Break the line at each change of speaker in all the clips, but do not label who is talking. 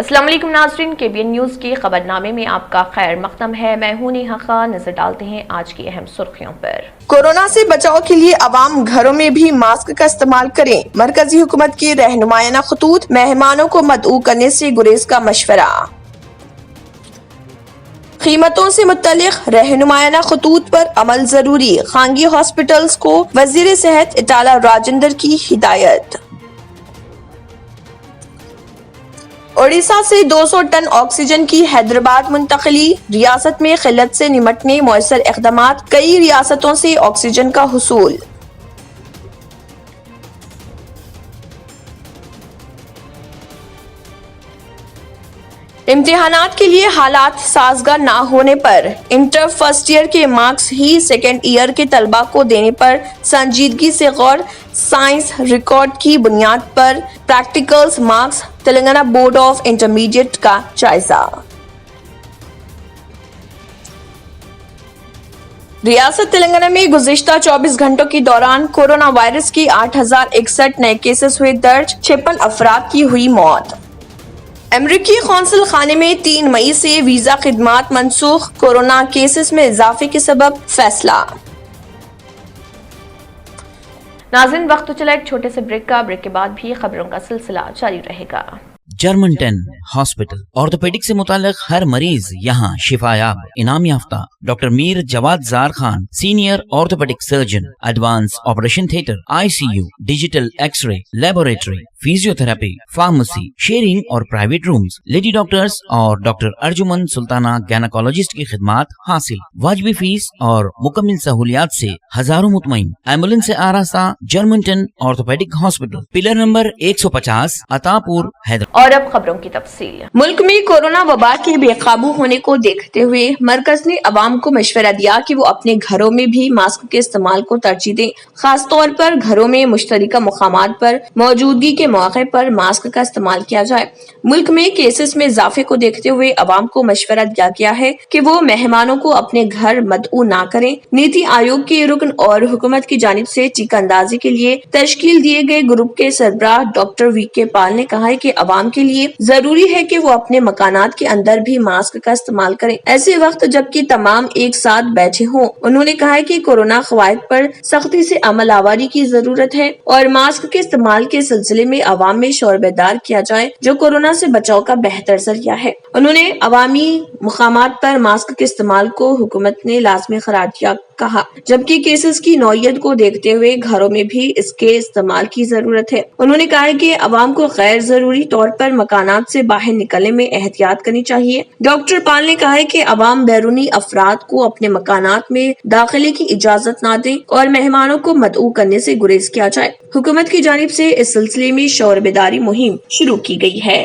अस्सलाम वालेकुम नाज़रीन, KBN न्यूज़ के खबरनामे में आपका खैर मक़दम है। मैं हूं नेहा खान। नजर डालते हैं आज की अहम सुर्खियों पर।
कोरोना से बचाव के लिए अवाम घरों में भी मास्क का इस्तेमाल करें। मरकजी हुकूमत के रहनुमायाना खतूत, मेहमानों को मदऊ करने से गुरेज का मशवरा। कीमतों से मुत्तलिक रहनुमायाना खतूत पर अमल जरूरी, खानगी हॉस्पिटल्स को वजीर सेहत इटाला राजेंद्र की हिदायत। ओडिशा से 200 टन ऑक्सीजन की हैदराबाद मुंतकली, रियासत में किल्लत से निमटने मुयस्सर इक़दामात, कई रियासतों से ऑक्सीजन का हुसूल। इम्तिहानात के लिए हालात साजगार ना होने पर इंटर फर्स्ट ईयर के मार्क्स ही सेकेंड ईयर के तलबा को देने पर संजीदगी से गौर। साइंस रिकॉर्ड की बुनियाद पर practicals marks, Telangana board of intermediate का जायजा। रियासत तेलंगाना में गुज़िश्ता 24 घंटों के दौरान कोरोना वायरस की 8061 नए केसेस हुए दर्ज, 56 अफराद की हुई मौत। अमरीकी कौंसल खाने में 3 मई से वीजा खिदमात मनसूख, कोरोना केसेस में इजाफे के सबब फैसला।
नाज़रीन, वक्त तो चला एक छोटे से ब्रेक का। ब्रेक के बाद भी खबरों का सिलसिला जारी रहेगा।
जर्मन 10 हॉस्पिटल ऑर्थोपेडिक से मुताल्लिक हर मरीज यहाँ शिफायाब, इनाम याफ्ता। Doctor Mir Jawad Jar Khan, senior orthopaedic surgeon, advance operation theatre, ICU, digital X-ray, laboratory, physiotherapy, pharmacy, sharing और प्राइवेट रूम्स, लेडी डॉक्टर्स और डॉक्टर अर्जुमन सुल्ताना गैनाकोलॉजिस्ट की खिदमात हासिल। वाजिबी फीस और मुकम्मल सहूलियात से हजारों मुतमईन। एम्बुलेंस से आरास्ता German 10 orthopaedic hospital, pillar number 150, Attapur, Hyderabad.
और अब खबरों की तफसील।
मुल्क में कोरोना वबा के बेकाबू होने को देखते हुए मरकज ने अवाम को मशवरा दिया कि वो अपने घरों में भी मास्क के इस्तेमाल को तरजीह दें। खास तौर पर घरों में मुश्तरका मुकामात पर मौजूदगी के मौके पर मास्क का इस्तेमाल किया जाए। मुल्क में केसेस में इजाफे को देखते हुए अवाम को मशवरा दिया गया है कि वो मेहमानों को अपने घर मदऊ ना करें। नीति आयोग के रुकन और हुकूमत की जानिब से टीका अंदाजी के लिए तश्कील दिए गए ग्रुप के सरबराह डॉक्टर VK पाल ने कहा है कि अवाम के लिए जरूरी है कि वो अपने मकानात के अंदर भी मास्क का इस्तेमाल करें, ऐसे वक्त जबकि तमाम एक साथ बैठे हों। उन्होंने कहा है कि कोरोना क़वाइद पर सख्ती से अमल आवारी की जरूरत है और मास्क के इस्तेमाल के सिलसिले में अवाम में शोर बेदार किया जाए, जो कोरोना से बचाव का बेहतर जरिया है। उन्होंने अवामी मुकामात पर मास्क के इस्तेमाल को हुकूमत ने लाजमी करार दिया कहा, जबकि केसेस की नौयत को देखते हुए घरों में भी इसके इस्तेमाल की जरूरत है। उन्होंने कहा है कि अवाम को गैर जरूरी तौर पर मकानात से बाहर निकलने में एहतियात करनी चाहिए। डॉक्टर पाल ने कहा है कि अवाम बैरूनी अफराद को अपने मकानात में दाखिले की इजाजत न दें और मेहमानों को मदऊ करने से गुरेज किया जाए। हुकूमत की जानिब से इस सिलसिले में शोर बेदारी मुहिम शुरू की गई है।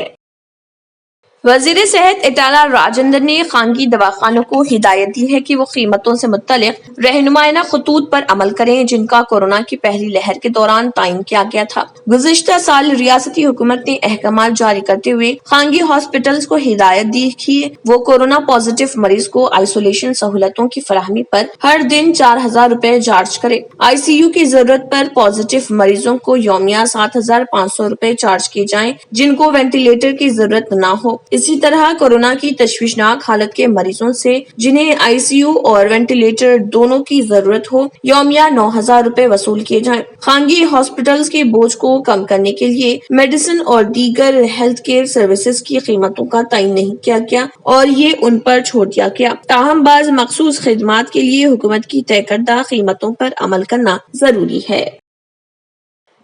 वजीर सेहत इटाला राजेंद्र ने खानगी दवाखानों को हिदायत दी है कि वो कीमतों से मुत्तलिक रहनुमायाना खतूत पर अमल करें, जिनका कोरोना की पहली लहर के दौरान तायन किया गया था। गुज़िश्ता साल रियासती हुकूमत ने अहकाम जारी करते हुए खानगी हॉस्पिटल्स को हिदायत दी कि वो कोरोना पॉजिटिव मरीज को आइसोलेशन सहूलतों की फराहमी पर हर दिन 4000 रुपए चार्ज करे। ICU की जरूरत पर पॉजिटिव मरीजों को यौमिया 7500 रुपए चार्ज किए जाएं, जिनको वेंटिलेटर की जरूरत न हो। इसी तरह कोरोना की तशवीशनाक हालत के मरीजों से जिन्हें ICU और वेंटिलेटर दोनों की जरूरत हो, यौमिया 9000 रुपए वसूल किए जाएं। खानगी हॉस्पिटल्स के बोझ को कम करने के लिए मेडिसिन और दीगर हेल्थ केयर सर्विसेज की कीमतों का तयन नहीं किया गया और ये उन पर छोड़ दिया गया। ताहम बाज मखसूस खिदमात के लिए हुकूमत की तय करदा कीमतों पर अमल करना जरूरी है।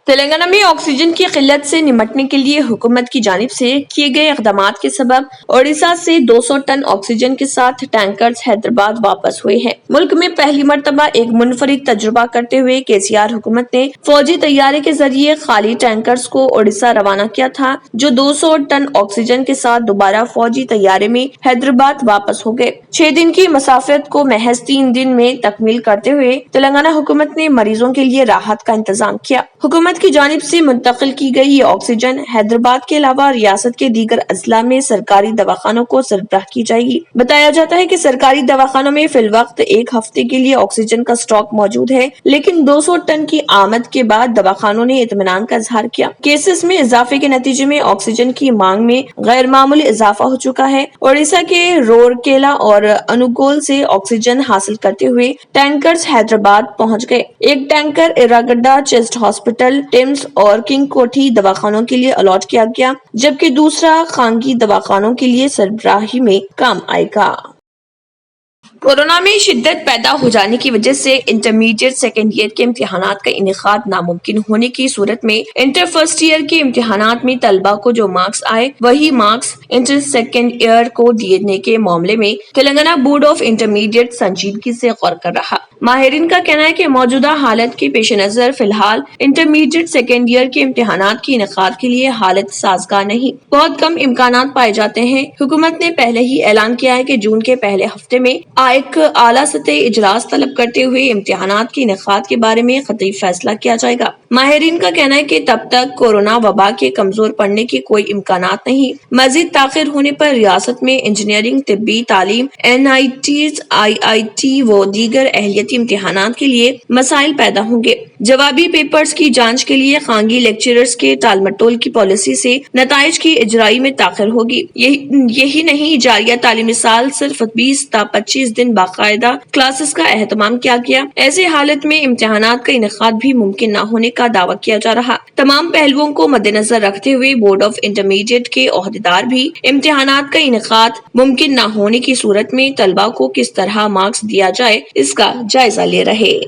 तेलंगाना में ऑक्सीजन की किल्लत से निमटने के लिए हुकूमत की जानिब से किए गए इक़दामात के सबब ओडिशा से 200 टन ऑक्सीजन के साथ टैंकर्स हैदराबाद वापस हुए हैं। मुल्क में पहली मर्तबा एक मुनफरिद तजुर्बा करते हुए KCR हुकूमत ने फौजी तैयारे के जरिए खाली टैंकर्स को ओडिशा रवाना किया था, जो 200 टन ऑक्सीजन के साथ दोबारा फौजी तैयारे में हैदराबाद वापस हो गए। 6 दिन की मसाफत को महज 3 दिन में तकमील करते हुए तेलंगाना हुकूमत ने मरीजों के लिए राहत का इंतजाम किया। हुकूमत حکومت کی جانب سے منتقل کی گئی یہ آکسیجن حیدرآباد کے علاوہ ریاست کے دیگر اضلاع میں سرکاری دواخانوں کو سربراہ کی جائے گی۔ بتایا جاتا ہے کہ سرکاری دواخانوں میں فی الوقت ایک ہفتے کے لیے آکسیجن کا اسٹاک موجود ہے، لیکن 200 ٹن کی آمد کے بعد دواخانوں نے اطمینان کا اظہار کیا۔ کیسز میں اضافے کے نتیجے میں آکسیجن کی مانگ میں غیر معمولی اضافہ ہو چکا ہے۔ اڑیسہ کے رورکیلا اور انوگول سے آکسیجن حاصل کرتے ہوئے ٹینکرز حیدرآباد پہنچ گئے۔ ایک ٹینکر ایراگڈا چیسٹ ہاسپٹل، ٹمز اور کنگ کوٹھی دواخانوں کے لیے الاٹ کیا گیا، جبکہ دوسرا خانگی دواخانوں کے لیے سربراہی میں کام آئے گا۔ کورونا میں شدت پیدا ہو جانے کی وجہ سے انٹرمیڈیٹ سیکنڈ ایئر کے امتحانات کا انعقاد ناممکن ہونے کی صورت میں انٹر فرسٹ ایئر کے امتحانات میں طلبہ کو جو مارکس آئے وہی مارکس انٹر سیکنڈ ایئر کو دینے کے معاملے میں تلنگانہ بورڈ آف انٹرمیڈیٹ سنجیدگی سے غور کر رہا۔ ماہرین کا کہنا ہے کہ موجودہ حالت کے پیش نظر فی الحال انٹرمیڈیٹ سیکنڈ ایئر کے امتحانات کے انعقاد کے لیے حالت سازگار نہیں، بہت کم امکانات پائے جاتے ہیں۔ حکومت نے پہلے ہی اعلان کیا ہے کہ جون کے پہلے ہفتے میں ایک اعلیٰ سطحی اجلاس طلب کرتے ہوئے امتحانات کے انعقاد کے بارے میں قطعی فیصلہ کیا جائے گا۔ ماہرین کا کہنا ہے کہ تب تک کورونا وبا کے کمزور پڑنے کے کوئی امکانات نہیں۔ مزید تاخیر ہونے پر ریاست میں انجینئرنگ، طبی تعلیم، NITs، IIT و دیگر اہلیتی امتحانات کے لیے مسائل پیدا ہوں گے۔ جوابی پیپرز کی جانچ کے لیے خانگی لیکچررز کے ٹال مٹول کی پالیسی سے نتائج کی اجرائی میں تاخیر ہوگی۔ یہی نہیں، جاریہ تعلیمی سال صرف 20 تا 25 دن باقاعدہ کلاسز کا اہتمام کیا گیا۔ ایسے حالت میں امتحانات کا انعقاد بھی ممکن نہ ہونے کا دعویٰ کیا جا رہا۔ تمام پہلوؤں کو مد نظر رکھتے ہوئے بورڈ آف انٹرمیڈیٹ کے عہدیدار بھی امتحانات کا انعقاد ممکن نہ ہونے کی صورت میں طلبہ کو کس طرح مارکس دیا جائے اس کا جائزہ لے رہے۔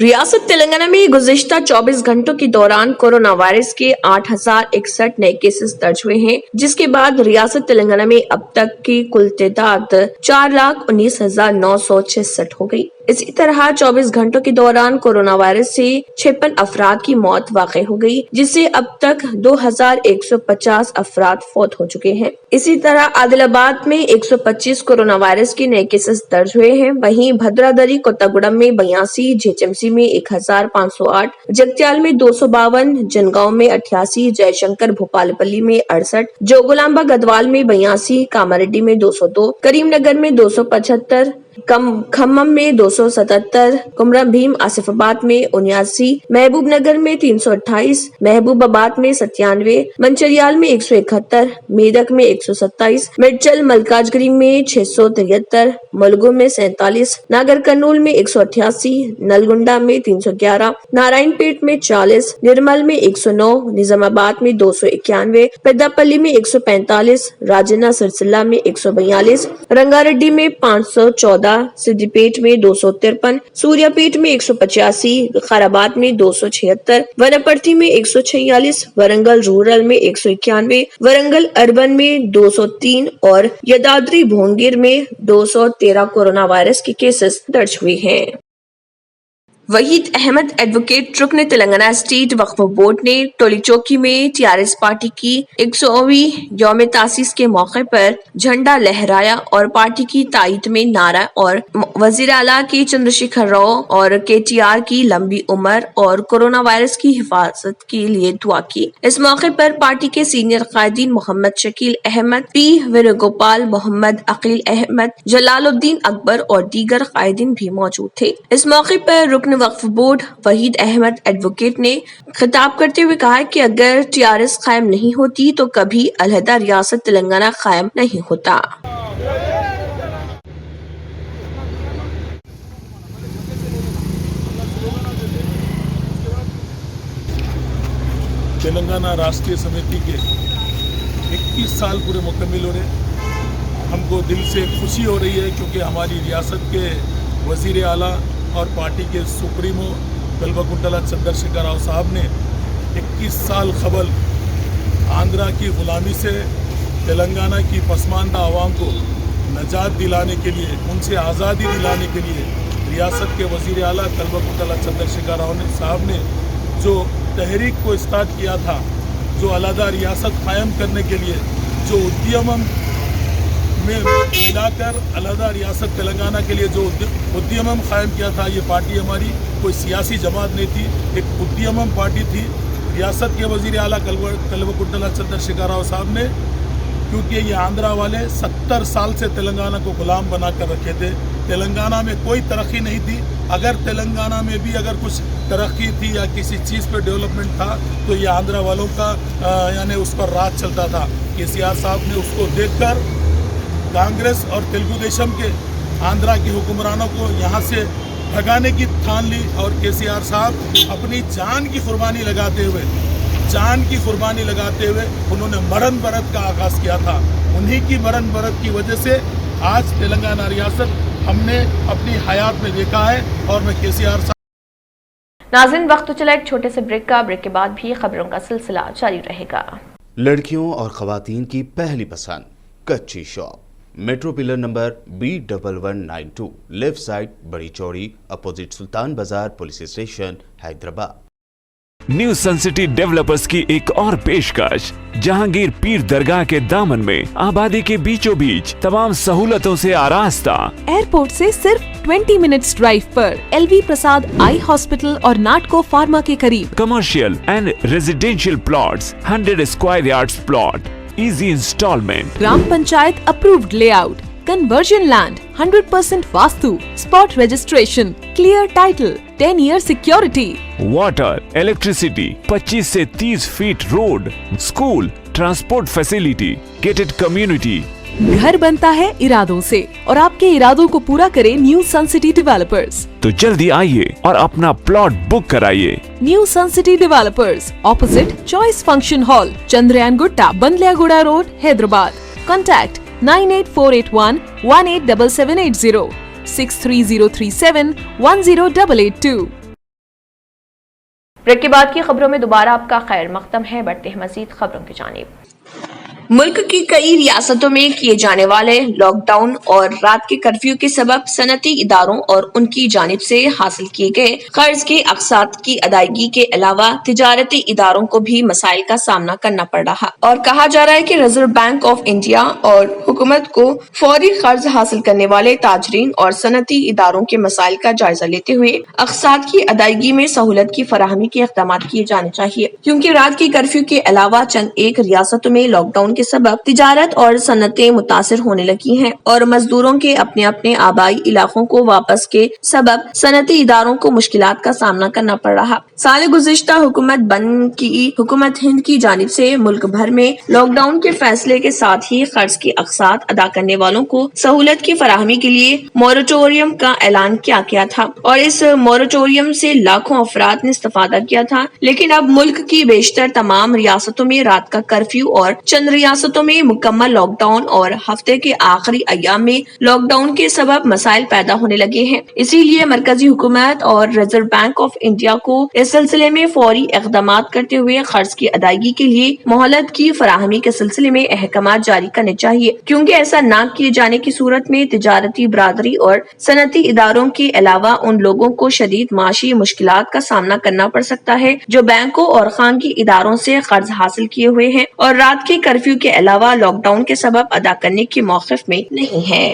ریاست تلنگانہ میں گزشتہ 24 گھنٹوں کے دوران کورونا وائرس کے 8061 نئے کیسز درج ہوئے ہیں، جس کے بعد ریاست تلنگانہ میں اب تک کی کل تعداد 4,19,966 ہو گئی۔ اسی طرح 24 گھنٹوں کے دوران کورونا وائرس سے 56 افراد کی موت واقع ہو گئی، جس سے اب تک 2150 افراد فوت ہو چکے ہیں۔ اسی طرح عادل آباد میں 125 کورونا وائرس کے نئے کیسز درج ہوئے ہیں، وہیں بھدرادری کوتاگوڑم میں 82، JHMC میں 1508، جگتیال میں 252، جنگاؤں میں 88، جے شنکر بھوپال پلی میں 68، جوگولامبا گدوال میں 82، کاماریڈی میں 202، کریم نگر میں 275، کھمم میں 277، کمرم بھیم آصف آباد میں 79، محبوب نگر میں 328، محبوب آباد میں 97، منچریال میں 171، میدک میں 127، میڈچل ملکاج گری میں 673، ملگو میں 47، ناگر کرنول میں 188، نلگنڈا میں 311، نارائن پیٹ میں 40، نرمل میں 109، نظام آباد میں 291، پیدا پلی میں 145، راجنا سرسلہ میں 142، رنگا ریڈی میں 514، سدھی پیٹ میں 253، سوریا پیٹ میں 185، وقار آباد میں 276، ونپرتی میں 146، ورنگل رورل میں 191، ورنگل اربن میں 203 اور یدادری بھونگیر میں 213 کورونا وائرس کے کیسز درج ہوئے ہیں۔ وحید احمد ایڈوکیٹ رکن تلنگانہ اسٹیٹ وقف بورڈ نے ٹولی چوکی میں TRS پارٹی کی 100ویں یوم تاسیس کے موقع پر جھنڈا لہرایا اور پارٹی کی تائید میں نعرہ اور وزیر اعلیٰ کے چندر شیکھر راؤ اور KTR کی لمبی عمر اور کورونا وائرس کی حفاظت کے لیے دعا کی۔ اس موقع پر پارٹی کے سینئر قائدین محمد شکیل احمد، P وینوگوپال، محمد عقیل احمد، جلال الدین اکبر اور دیگر قائدین بھی موجود تھے۔ اس موقع پر رکن وقف بورڈ وحید احمد ایڈوکیٹ نے خطاب کرتے ہوئے کہا کہ اگر TRS قائم نہیں ہوتی تو کبھی علیحدہ ریاست تلنگانہ قائم نہیں ہوتا۔
تلنگانہ راشٹریہ سمیتی کے 21 سال پورے مکمل ہو رہے، ہم کو دل سے خوشی ہو رہی ہے کیونکہ ہماری ریاست کے وزیر اعلیٰ اور پارٹی کے سپریمو کلبکنٹلہ چندر شیکھر راؤ صاحب نے 21 سال قبل آندھرا کی غلامی سے تلنگانہ کی پسماندہ عوام کو نجات دلانے کے لیے، ان سے آزادی دلانے کے لیے ریاست کے وزیر اعلیٰ کلبکنٹلہ چندر شیکھر راؤ صاحب نے جو تحریک کو اسٹارٹ کیا تھا، جو علیحدہ ریاست قائم کرنے کے لیے جو ادیمم हमें मिलाकर अलहदा रियासत तेलंगाना के लिए जो उद्यमम कायम किया था, ये पार्टी हमारी कोई सियासी जमात नहीं थी, एक उद्यमम पार्टी थी। रियासत के वज़ीर आला कल्वकुंतला चंद्रशेखर राव साहब ने, क्योंकि ये आंध्रा वाले 70 साल से तेलंगाना को गुलाम बना कर रखे थे, तेलंगाना में कोई तरक्की नहीं थी। अगर तेलंगाना में भी अगर कुछ तरक्की थी या किसी चीज़ पर डेवलपमेंट था तो ये आंध्रा वालों का यानी उस पर राज चलता था। केसीआर साहब ने उसको देखकर कांग्रेस और तेलुगु देशम के आंध्रा के हुक्मरानों को यहाँ से भगाने की ठान ली और केसीआर साहब अपनी जान की कुर्बानी लगाते हुए उन्होंने मरण बरत का आगाज़ किया था। उन्हीं की मरण बरत की वजह से आज तेलंगाना रियासत हमने अपनी हयात में देखा है और मैं केसीआर साहब।
नाज़रीन, वक्त तो चला एक छोटे से ब्रेक का। ब्रेक के बाद भी खबरों का सिलसिला जारी रहेगा।
लड़कियों और खवातीन की पहली पसंद कच्ची shop, metro pillar number B1192, left side, बड़ी चौड़ी, अपोजिट सुल्तान बाजार police station, Hyderabad.
New Sun City developers की एक और पेशकश, जहांगीर पीर दरगाह के दामन में आबादी के बीचों बीच तमाम सहूलतों से आरास्ता,
एयरपोर्ट से सिर्फ 20 मिनट्स ड्राइव पर LV प्रसाद आई हॉस्पिटल और नाटको फार्मा के करीब।
Commercial and residential plots, 100 square yards plot, easy instalment,
gram panchayat approved layout, conversion land, 100% vastu, spot registration, clear title, 10 year security,
water, electricity, 25 से 30 feet road, school, transport facility, gated community.
घर बनता है इरादों से और आपके इरादों को पूरा करे न्यू सन सिटी डेवलपर्स।
तो जल्दी आइए और अपना प्लॉट बुक कराइए।
New Sun City Developers, opposite Choice Function Hall, Chandrayangutta, Bandlaguda road, Hyderabad. Contact 98481 187780, 63037 10882।
Break के बाद की खबरों में दोबारा आपका खैर मकदम है। बढ़ते हैं मजीद खबरों की जानिब।
मुल्क की कई रियासतों में किए जाने वाले लॉकडाउन और रात के कर्फ्यू के सबब सनती इदारों और उनकी जानिब से हासिल किए गए कर्ज के अक़सात की अदायगी के अलावा तिजारती इदारों को भी मसाइल का सामना करना पड़ रहा और कहा जा रहा है कि रिजर्व बैंक ऑफ इंडिया और हुकूमत को फौरी कर्ज हासिल करने वाले ताजरीन और सनती इदारों के मसाइल का जायजा लेते हुए अक़सात की अदायगी में सहूलत की फराहमी के इक़दाम किए जाने चाहिए, क्योंकि रात के कर्फ्यू के अलावा चंद एक रियासतों में लॉकडाउन के सबब तिजारत और सनतें मुतासिर होने लगी हैं और मजदूरों के अपने अपने आबाई इलाकों को वापस के सबब सनती इदारों को मुश्किलात का सामना करना पड़ रहा। साल गुज़िश्ता हुकूमत हिंद की जानिब से मुल्क भर में लॉकडाउन के फैसले के साथ ही कर्ज के अक़सात अदा करने वालों को सहूलत की फराहमी के लिए मोरेटोरियम का ऐलान किया गया था और इस मोरेटोरियम से लाखों अफराद ने इस्तेफादा किया था। लेकिन अब मुल्क की बेशतर तमाम रियासतों में रात का कर्फ्यू और चंद रियासतों में मुकम्मल लॉकडाउन और हफ्ते के आखिरी अय्याम में लॉकडाउन के सबब मसाइल पैदा होने लगे हैं। इसीलिए मरकजी हुकूमत और रिजर्व बैंक ऑफ इंडिया को इस सिलसिले में फौरी इक़दाम करते हुए कर्ज की अदायगी के लिए मोहलत की फराहमी के सिलसिले में अहकामात जारी करने चाहिए, क्योंकि ऐसा न किए जाने की सूरत में तिजारती बरादरी और सनती इदारों के अलावा उन लोगों को शदीद माशी मुश्किलात का सामना करना पड़ सकता है जो बैंकों और खानगी इदारों से कर्ज हासिल किए हुए हैं और रात के कर्फ्यू के अलावा लॉकडाउन के सबब अदा करने के मौक़िफ़ में नहीं है।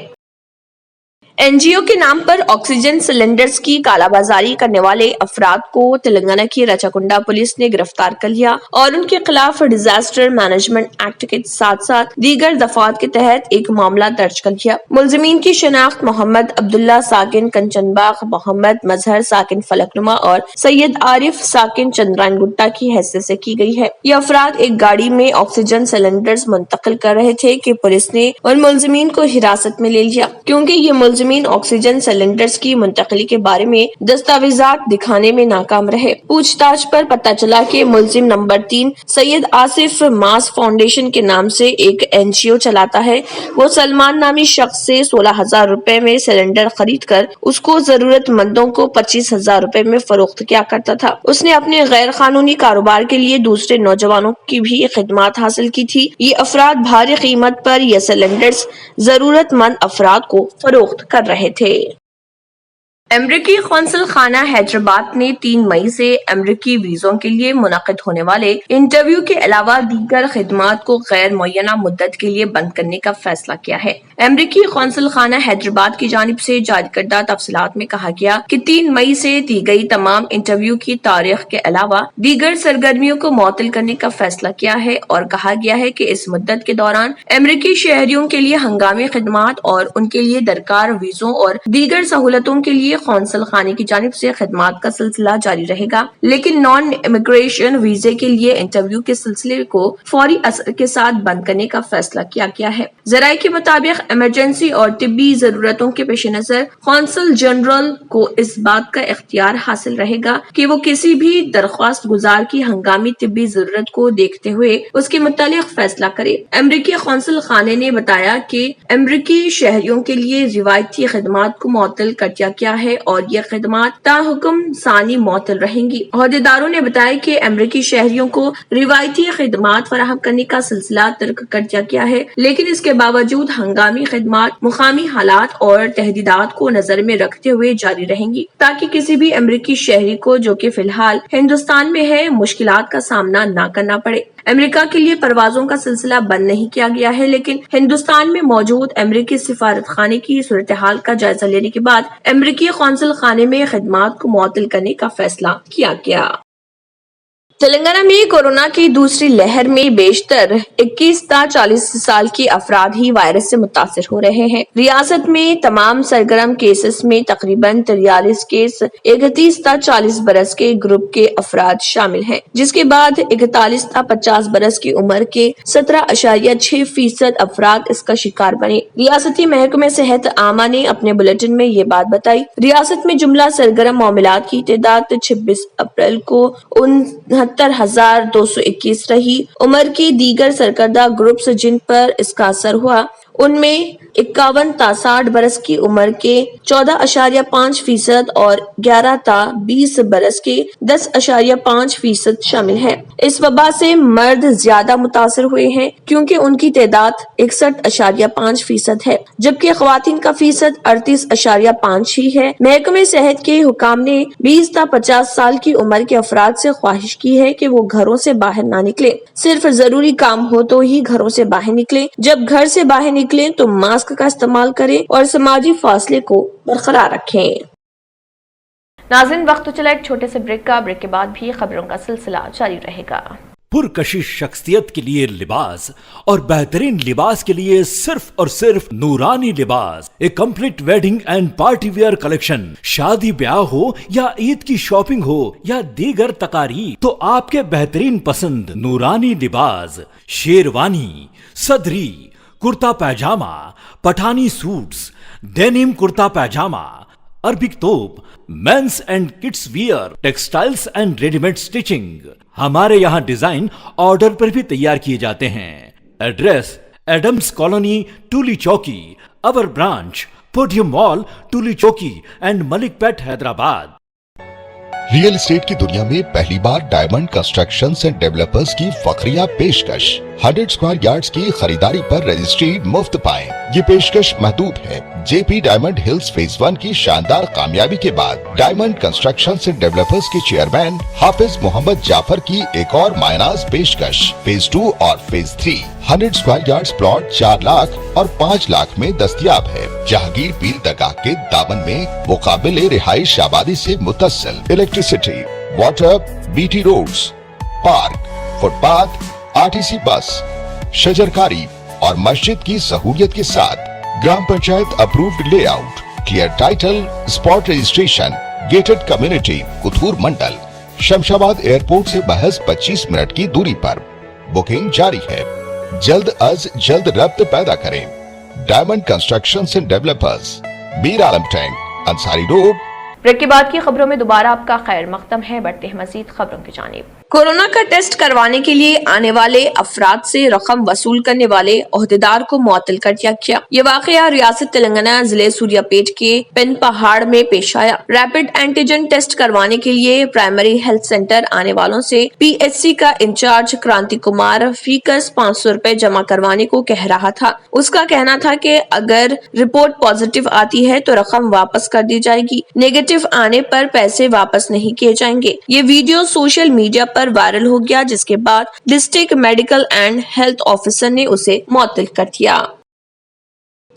NGO के नाम पर ऑक्सीजन सिलेंडर्स की कालाबाजारी करने वाले अफराद को तेलंगाना की रचाकुंडा पुलिस ने गिरफ्तार कर लिया और उनके खिलाफ डिजास्टर मैनेजमेंट एक्ट के साथ साथ दीगर दफात के तहत एक मामला दर्ज कर लिया। मुलजिमीन की शनाख्त मोहम्मद अब्दुल्ला साकिन कंचनबाग, मोहम्मद मजहर साकिन फलकनुमा और सैयद आरिफ साकिन चंद्रान गुट्टा की हैसियत से की गई है। ये अफराद एक गाड़ी में ऑक्सीजन सिलेंडर्स मुंतकिल कर रहे थे कि पुलिस ने उन मुलजिमीन को हिरासत में ले लिया, क्योंकि ये मुलजिमीन ऑक्सीजन सिलेंडर्स की मुंतकली के बारे में दस्तावेजात दिखाने में नाकाम रहे। पूछताछ पर पता चला कि मुलजिम नंबर 3 सैयद आसिफ मास फाउंडेशन के नाम से एक NGO चलाता है। वो सलमान नामी शख्स से 16,000 रुपए में सिलेंडर खरीद कर उसको जरूरतमंदों को 25,000 रुपए में फरोख्त किया करता था। उसने अपने गैर कानूनी कारोबार के लिए दूसरे नौजवानों की भी खिदमत हासिल की थी। ये अफराद भारी कीमत पर यह सिलेंडर्स जरूरतमंद अफराद को फरोख्त कर रहे थे। امریکی قونصل خانہ حیدرآباد نے 3 مئی سے امریکی ویزوں کے لیے منعقد ہونے والے انٹرویو کے علاوہ دیگر خدمات کو غیر معینہ مدت کے لیے بند کرنے کا فیصلہ کیا ہے۔ امریکی قونصل خانہ حیدرآباد کی جانب سے جاری کردہ تفصیلات میں کہا گیا کہ 3 مئی سے دی گئی تمام انٹرویو کی تاریخ کے علاوہ دیگر سرگرمیوں کو معطل کرنے کا فیصلہ کیا ہے، اور کہا گیا ہے کہ اس مدت کے دوران امریکی شہریوں کے لیے ہنگامی خدمات اور ان کے لیے درکار ویزوں اور دیگر سہولتوں کے لیے قونصل خانے کی جانب سے خدمات کا سلسلہ جاری رہے گا، لیکن نان امیگریشن ویزے کے لیے انٹرویو کے سلسلے کو فوری اثر کے ساتھ بند کرنے کا فیصلہ کیا گیا ہے۔ ذرائع کے مطابق ایمرجنسی اور طبی ضرورتوں کے پیش نظر قونصل جنرل کو اس بات کا اختیار حاصل رہے گا کہ وہ کسی بھی درخواست گزار کی ہنگامی طبی ضرورت کو دیکھتے ہوئے اس کے متعلق فیصلہ کرے۔ امریکی قونصل خانے نے بتایا کہ امریکی شہریوں کے لیے روایتی خدمات کو معطل کر دیا گیا ہے اور یہ خدمات تاحکم ثانی معطل رہیں گی۔ عہدیداروں نے بتایا کہ امریکی شہریوں کو روایتی خدمات فراہم کرنے کا سلسلہ ترک کر دیا گیا ہے، لیکن اس کے باوجود ہنگامی خدمات مقامی حالات اور تحدیدات کو نظر میں رکھتے ہوئے جاری رہیں گی، تاکہ کسی بھی امریکی شہری کو جو کہ فی الحال ہندوستان میں ہے مشکلات کا سامنا نہ کرنا پڑے۔ امریکہ کے لیے پروازوں کا سلسلہ بند نہیں کیا گیا ہے، لیکن ہندوستان میں موجود امریکی سفارت خانے کی صورتحال کا جائزہ لینے کے بعد امریکی قونصل خانے میں خدمات کو معطل کرنے کا فیصلہ کیا گیا۔ تلنگانہ میں کورونا کی دوسری لہر میں بیشتر 21 تا 40 سال کے افراد ہی وائرس سے متاثر ہو رہے ہیں۔ ریاست میں تمام سرگرم کیسز میں تقریباً 43 کیس 31 تا 40 برس کے گروپ کے افراد شامل ہیں، جس کے بعد 41 تا 50 برس کی عمر کے 17.6% افراد اس کا شکار بنے۔ ریاستی محکمہ صحت عامہ نے اپنے بلیٹن میں یہ بات بتائی۔ ریاست میں جملہ سرگرم معاملات کی تعداد 26 اپریل کو 69,221 رہی۔ عمر کے دیگر سرکردہ گروپس جن پر اس کا اثر ہوا ان میں 51 تا 60 برس کی عمر کے 14.5% اور 11 تا 20 برس کے 10.5% شامل ہیں۔ اس وبا سے مرد زیادہ متاثر ہوئے ہیں کیونکہ ان کی تعداد 61.5% ہے، جبکہ خواتین کا فیصد 38.5 ہی ہے۔ محکمہ صحت کے حکام نے 20 تا 50 سال کی عمر کے افراد سے خواہش کی ہے کہ وہ گھروں سے باہر نہ نکلیں، صرف ضروری کام ہو تو ہی گھروں سے باہر نکلیں۔ جب گھر سے باہر نکلیں تو ماسک کا استعمال کریں اور سماجی فاصلے کو برقرار رکھیں۔
ناظرین، وقت تو چلا ایک چھوٹے سے بریک کا، بریک کے بعد بھی خبروں کا سلسلہ جاری رہے گا۔
پرکشش شخصیت کے لیے لباس اور بہترین لباس کے لیے صرف اور صرف نورانی لباس، ایک complete wedding and party wear collection. شادی بیاہ ہو یا عید کی شاپنگ ہو یا دیگر تقاریب، تو آپ کے بہترین پسند نورانی لباس، شیروانی، صدری، کرتا پیجامہ، پٹھانی سوٹس، ڈینم کرتا پیجامہ، عربک توپ، means and kids wear, textiles and ready made stitching. ہمارے یہاں ڈیزائن آرڈر پر بھی تیار کیے جاتے ہیں۔ Address Adams colony, Toli Chowki, اور branch podium Mall, Tolichowki and Malakpet, Hyderabad.
Real estate کی دنیا میں پہلی بار ڈائمنڈ کنسٹرکشنز اینڈ ڈیولپرز کی فخریہ پیشکش، 100 اسکوائر یارڈز کی خریداری پر رجسٹری مفت پائیں۔ یہ پیشکش محدود ہے۔ جے پی ڈائمنڈ ہلز فیز 1 کی شاندار کامیابی کے بعد ڈائمنڈ کنسٹرکشنز اینڈ ڈیولپرز کے چیئرمین حافظ محمد جعفر کی ایک اور مایناز پیشکش، فیز 2 اور phase 3 100 square yards plot 4 lakh اور 5 لاکھ میں دستیاب ہے۔ جہانگیر پیر درگاہ کے دامن میں مقابل رہائش آبادی سے متصل، electricity, water, B T roads, park, footpath, RTC bus, شجرکاری اور مسجد کی سہولیت کے ساتھ gram panchayat approved layout, clear title, spot registration, gated community, Kothur mandal, Shamshabad airport سے محض 25 منٹ کی دوری پر۔ بکنگ جاری ہے۔ جلد از جلد ربط پیدا کریں۔ Diamond Constructions and developers, Mir Alam tank, Ansari road.
Break کے بعد کی خبروں میں دوبارہ آپ کا خیر مقدم ہے، بڑھتے ہیں مزید خبروں کی جانب۔
कोरोना का टेस्ट करवाने के लिए आने वाले अफराद से रकम वसूल करने वाले ओहदेदार को मुअत्तल कर दिया गया। ये वाकया रियासत तेलंगाना जिले सूर्यापेट के पिन पहाड़ में पेश आया। रैपिड एंटीजन टेस्ट करवाने के लिए प्राइमरी हेल्थ सेंटर आने वालों से PHC का इंचार्ज क्रांति कुमार फीकस 500 रुपए जमा करवाने को कह रहा था। उसका कहना था कि अगर रिपोर्ट पॉजिटिव आती है तो रकम वापस कर दी जाएगी, नेगेटिव आने पर पैसे वापस नहीं किए जाएंगे। ये वीडियो सोशल मीडिया पर वायरल हो गया, जिसके बाद district medical and health officer ने उसे मुअत्तल कर दिया।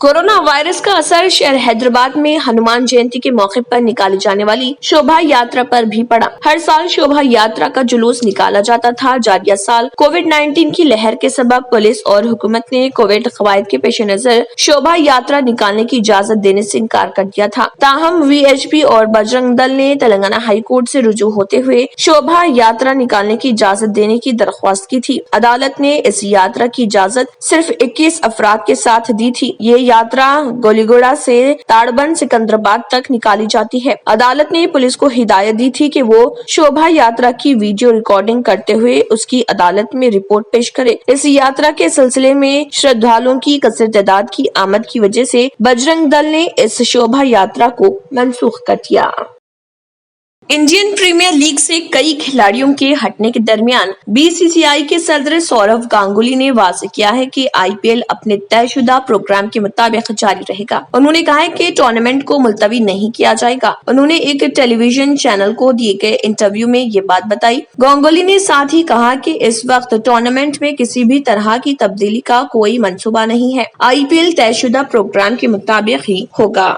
कोरोना वायरस का असर शहर हैदराबाद में हनुमान जयंती के मौके पर निकाली जाने वाली शोभा यात्रा पर भी पड़ा। हर साल शोभा यात्रा का जुलूस निकाला जाता था। जारिया साल कोविड-19 की लहर के सबब पुलिस और हुकूमत ने कोविड कवायद के पेश नजर शोभा यात्रा निकालने की इजाजत देने से इनकार कर दिया था। ताहम VHP और बजरंग दल ने तेलंगाना हाई कोर्ट से रुजू होते हुए शोभा यात्रा निकालने की इजाजत देने की दरख्वास्त की थी। अदालत ने इस यात्रा की इजाजत सिर्फ 21 अफराद के साथ दी थी। ये यात्रा गोलीगोड़ा से ताड़बंद सिकंदराबाद तक निकाली जाती है। अदालत ने पुलिस को हिदायत दी थी कि वो शोभा यात्रा की वीडियो रिकॉर्डिंग करते हुए उसकी अदालत में रिपोर्ट पेश करे। इस यात्रा के सिलसिले में श्रद्धालुओं की कसर तादाद की आमद की वजह से बजरंग दल ने इस शोभा यात्रा को मनसूख कर दिया। इंडियन प्रीमियर लीग से कई खिलाड़ियों के हटने के दरमियान BCCI के सदर सौरव गांगुली ने वाज़ेह किया है कि IPL अपने तयशुदा प्रोग्राम के मुताबिक जारी रहेगा। उन्होंने कहा है कि टूर्नामेंट को मुलतवी नहीं किया जाएगा। उन्होंने एक टेलीविजन चैनल को दिए गए इंटरव्यू में ये बात बताई। गांगुली ने साथ ही कहा कि इस वक्त टूर्नामेंट में किसी भी तरह की तब्दीली का कोई मंसूबा नहीं है। IPL तयशुदा प्रोग्राम के मुताबिक ही होगा।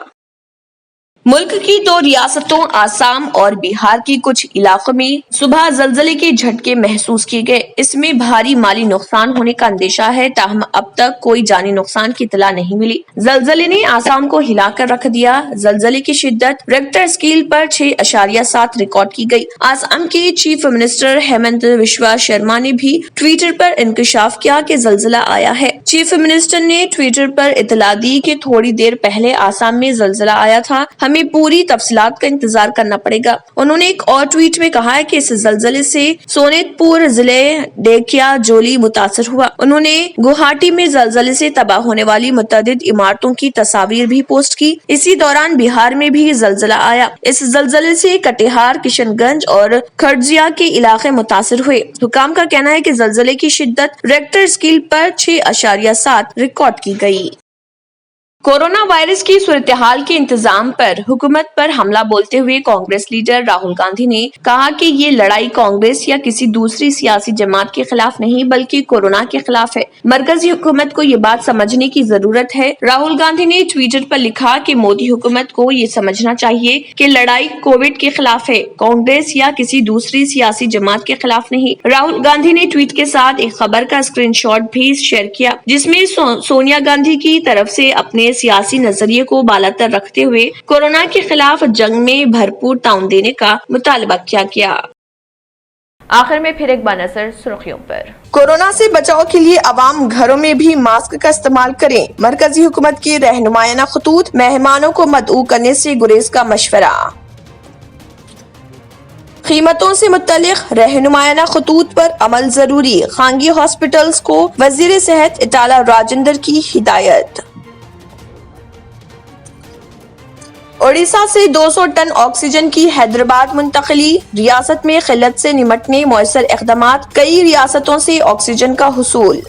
मुल्क की 2 रियासतों आसाम और बिहार की कुछ इलाकों में सुबह जलजले के झटके महसूस किए गए। इसमें भारी माली नुकसान होने का अंदेशा है, ताहम अब तक कोई जानी नुकसान की इत्तला नहीं मिली। जलजले ने आसाम को हिलाकर रख दिया। जलजले की शिद्दत रेक्टर स्केल पर 6.7 रिकॉर्ड की गई। आसाम के चीफ मिनिस्टर हेमंत बिस्वा शर्मा ने भी ट्विटर पर इंकशाफ किया कि जलजला आया है। चीफ मिनिस्टर ने ट्विटर पर इत्तला दी कि थोड़ी देर पहले आसाम में जलजला आया था, हमें पूरी तफसीलात का इंतजार करना पड़ेगा। उन्होंने एक और ट्वीट में कहा है कि इस जलजले से सोनितपुर जिले डेकिया जोली मुतासर हुआ। उन्होंने गुवाहाटी में जलजले से तबाह होने वाली मुतअद्दिद इमारतों की तस्वीर भी पोस्ट की। इसी दौरान बिहार में भी जलजला आया। इस जलजले से कटिहार, किशनगंज और खरजिया के इलाके मुतासर हुए। हुकाम का कहना है कि जलजले की शिद्दत रेक्टर स्केल पर 6.7 रिकॉर्ड की गई। कोरोना वायरस की सूरत-ए-हाल के इंतजाम पर हुकूमत पर हमला बोलते हुए कांग्रेस लीडर राहुल गांधी ने कहा कि ये लड़ाई कांग्रेस या किसी दूसरी सियासी जमात के खिलाफ नहीं बल्कि कोरोना के खिलाफ है। मरकजी हुकूमत को ये बात समझने की जरूरत है। राहुल गांधी ने ट्विटर पर लिखा कि मोदी हुकूमत को ये समझना चाहिए कि लड़ाई कोविड के खिलाफ है, कांग्रेस या किसी दूसरी सियासी जमात के खिलाफ नहीं। राहुल गांधी ने ट्वीट के साथ एक खबर का स्क्रीनशॉट भी शेयर किया, जिसमें सोनिया गांधी की तरफ से अपने सियासी नजरिए को बालातर रखते हुए कोरोना के खिलाफ जंग में भरपूर ताउन देने का मुतालबा किया गया।
आखिर में फिर एक बार नजर सुर्खियों पर।
कोरोना से बचाव के लिए अवाम घरों में भी मास्क का इस्तेमाल करें। मरकजी हुकूमत की रहनुमायाना खतूत, मेहमानों को मदऊ करने से गुरेज का मशवरा। कीमतों से मुत्तलिक रहनुमायाना खतूत पर अमल जरूरी, खानगी हॉस्पिटल्स को वजीर सेहत इटाला राजेंद्र की हिदायत। ओडिशा से 200 टन ऑक्सीजन की हैदराबाद मुंतकली, रियासत में किल्लत से निमटने मौसर इक़दामात, कई रियासतों से ऑक्सीजन का हुसूल।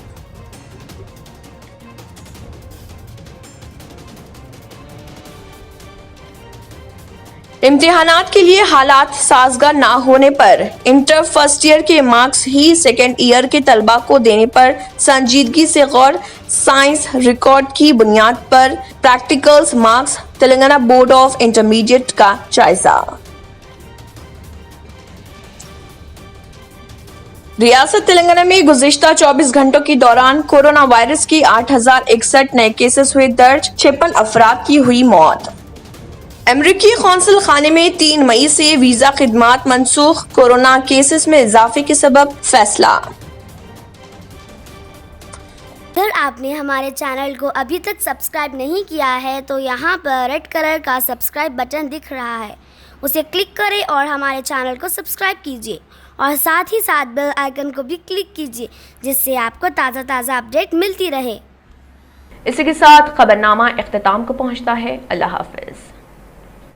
इम्तिहानात के लिए हालात साजगार ना होने पर इंटर फर्स्ट ईयर के मार्क्स ही सेकेंड ईयर के तलबा को देने पर संजीदगी से गौर। साइंस रिकॉर्ड की बुनियाद पर practicals marks, Telangana board of intermediate का जायजा। रियासत तेलंगाना में गुज़िश्ता 24 घंटों के दौरान कोरोना वायरस की 8061 नए केसेस हुए दर्ज, 56 अफराद की हुई मौत। अमरीकी कौंसल खाने में 3 मई से वीजा खिदमात मनसूख, कोरोना केसेस में इजाफे के सबब फैसला।
अगर आपने हमारे चैनल को अभी तक सब्सक्राइब नहीं किया है तो यहाँ पर रेड कलर का सब्सक्राइब बटन दिख रहा है, उसे क्लिक करें और हमारे चैनल को सब्सक्राइब कीजिए और साथ ही साथ बेल आइकन को भी क्लिक कीजिए जिससे आपको ताज़ा अपडेट मिलती रहे।
इसी के साथ खबरनामा इख्तिताम को पहुंचता है। अल्लाह हाफिज।